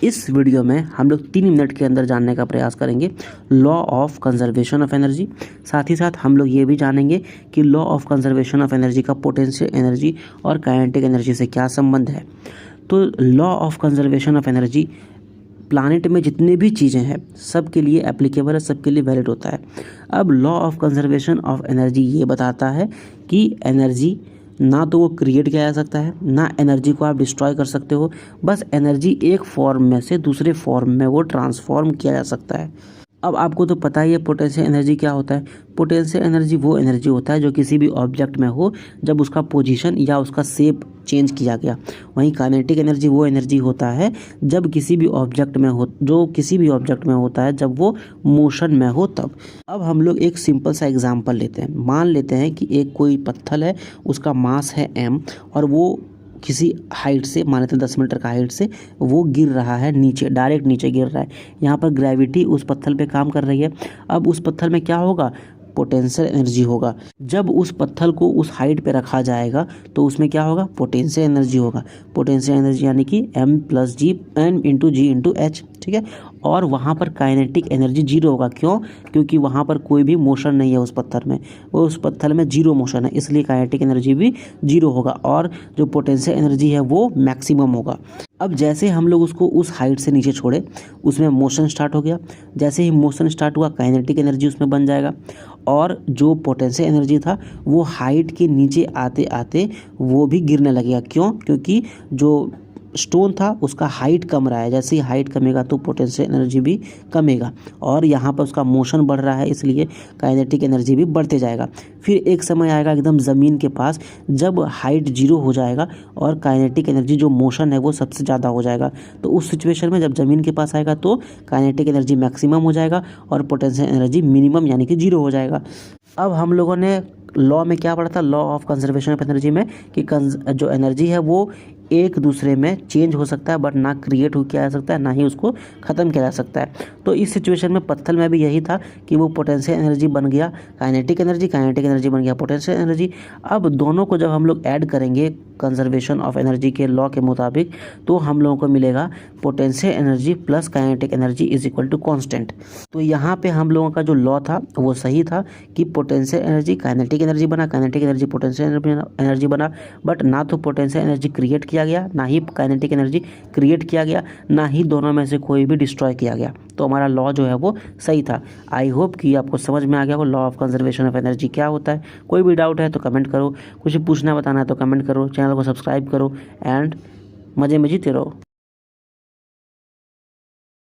इस वीडियो में हम लोग 3 मिनट के अंदर जानने का प्रयास करेंगे law of conservation of energy. साथ ही साथ हम लोग ये भी जानेंगे कि law of conservation of energy का पोटेंशियल एनर्जी और काइनेटिक एनर्जी से क्या संबंध है। तो law of conservation of energy planet में जितने भी चीज़ें हैं सब के लिए एप्लीकेबल है, सबके लिए वैलिड होता है। अब law of conservation of energy ये बताता है कि एनर्जी ना तो वो क्रिएट किया जा सकता है, ना एनर्जी को आप डिस्ट्रॉय कर सकते हो, बस एनर्जी एक फॉर्म में से दूसरे फॉर्म में वो ट्रांसफॉर्म किया जा सकता है। अब आपको तो पता ही है पोटेंशियल एनर्जी क्या होता है। पोटेंशियल एनर्जी वो एनर्जी होता है जो किसी भी ऑब्जेक्ट में हो जब उसका पोजीशन या उसका शेप चेंज किया गया। वहीं काइनेटिक एनर्जी वो एनर्जी होता है जब किसी भी ऑब्जेक्ट में हो, जो किसी भी ऑब्जेक्ट में होता है जब वो मोशन में हो तब। अब हम लोग एक सिंपल सा एग्जांपल लेते हैं। मान लेते हैं कि एक कोई पत्थर है, उसका मास है m और वो किसी हाइट से, मान लेते हैं 10 मीटर का हाइट से वो गिर रहा है नीचे, डायरेक्ट नीचे गिर रहा है। यहाँ पर ग्रेविटी उस पत्थर पे काम कर रही है। अब उस पत्थर में क्या होगा, पोटेंशियल एनर्जी होगा। जब उस पत्थर को उस हाइट पे रखा जाएगा तो उसमें क्या होगा, पोटेंशियल एनर्जी होगा। पोटेंशियल एनर्जी यानी कि m + g n × g × h, ठीक है। और वहाँ पर काइनेटिक एनर्जी 0 होगा। क्यों? क्योंकि वहाँ पर कोई भी मोशन नहीं है उस पत्थर में, वो उस पत्थर में 0 मोशन है, इसलिए काइनेटिक एनर्जी भी 0 होगा और जो पोटेंशियल एनर्जी है वो मैक्सिमम होगा। अब जैसे हम लोग उसको उस हाइट से नीचे छोड़े, उसमें मोशन स्टार्ट हो गया। जैसे ही मोशन स्टार्ट हुआ काइनेटिक एनर्जी उसमें बन जाएगा और जो पोटेंशियल एनर्जी था वो हाइट के नीचे आते आते वो भी गिरने लगेगा। क्यों? क्योंकि जो स्टोन था उसका हाइट कम रहा है, जैसे ही हाइट कमेगा तो पोटेंशियल एनर्जी भी कमेगा और यहाँ पर उसका मोशन बढ़ रहा है, इसलिए काइनेटिक एनर्जी भी बढ़ते जाएगा। फिर एक समय आएगा एकदम ज़मीन के पास जब हाइट 0 हो जाएगा और काइनेटिक एनर्जी जो मोशन है वो सबसे ज़्यादा हो जाएगा। तो उस सिचुएशन में जब ज़मीन के पास आएगा तो काइनेटिक एनर्जी मैक्सिमम हो जाएगा और पोटेंशियल एनर्जी मिनिमम यानी कि 0 हो जाएगा। अब हम लोगों ने लॉ में क्या पढ़ा था, law of conservation of energy में, कि जो एनर्जी है वो एक दूसरे में चेंज हो सकता है बट ना क्रिएट किया जा सकता है, ना ही उसको ख़त्म किया जा सकता है। तो इस सिचुएशन में पत्थर में भी यही था कि वो पोटेंशियल एनर्जी बन गया काइनेटिक एनर्जी, काइनेटिक एनर्जी बन गया पोटेंशियल एनर्जी। अब दोनों को जब हम लोग ऐड करेंगे कंजर्वेशन ऑफ एनर्जी के लॉ के मुताबिक तो हम लोगों को मिलेगा potential energy plus kinetic energy = constant. तो यहाँ पे हम लोगों का जो लॉ था वो सही था कि पोटेंशियल एनर्जी काइनेटिक एनर्जी बना, काइनेटिक एनर्जी पोटेंशियल एनर्जी बना, बट ना तो पोटेंशियल एनर्जी क्रिएट किया गया, ना ही काइनेटिक एनर्जी क्रिएट किया गया, ना ही दोनों में से कोई भी डिस्ट्रॉय किया गया। तो हमारा लॉ जो है वो सही था। आई होप कि आपको समझ में आ गया हो law of conservation of energy क्या होता है। कोई भी डाउट है तो कमेंट करो, कुछ पूछना बताना है तो कमेंट करो, चैनल को सब्सक्राइब करो एंड मज़े में जीते रहो।